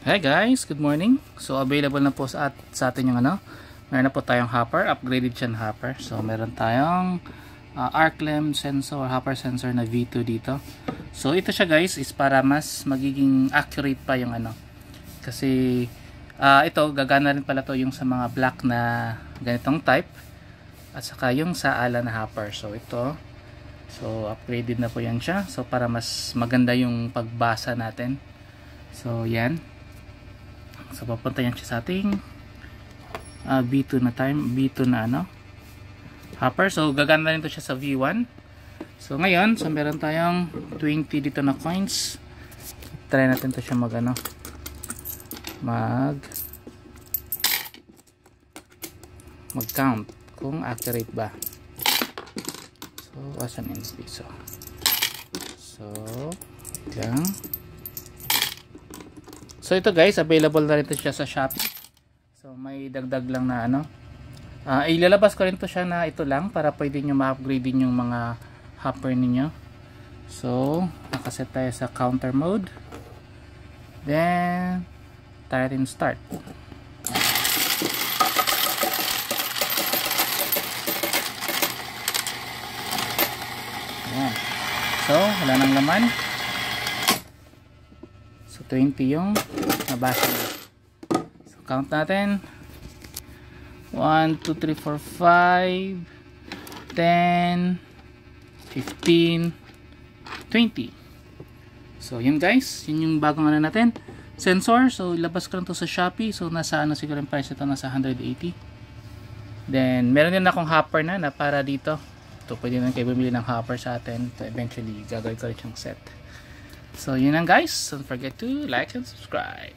Hi guys, good morning. So available na po sa atin yung meron na po tayong hopper, upgraded siya na hopper. So meron tayong Arclem sensor, hopper sensor na V2 dito. So ito siya guys is para mas magiging accurate pa yung kasi ito gagana rin pala to yung sa mga black na ganitong type at saka yung sa ala na hopper. So ito, so upgraded na po yan siya. So para mas maganda yung pagbasa natin. So yan. So papunta yan siya sa ating B2 na hopper. So gaganda rin to siya sa V1. So ngayon, so meron tayong 20 dito na coins. Try natin to siya mag count kung accurate ba. So as an NSD. So lang. So ito guys, available na rin to siya sa Shopee. So may dagdag lang na ilalabas ko rin to siya na ito lang para pwede nyo ma-upgrade din yung mga hopper ninyo. So nakaset tayo sa counter mode. Then tayo rin start. Ayan. So wala nang laman. So 20 yung nabasa niya. So count natin. 1, 2, 3, 4, 5 10 15 20. So yun guys, yun yung bagong natin sensor. So ilabas ko lang to sa Shopee. So nasa siguro yung price ito, nasa 180. Then meron din akong hopper na para dito. Ito pwede na kayo bumili ng hopper sa atin. So eventually gagawin ko rin siyang set. So yun lang guys, don't forget to like and subscribe.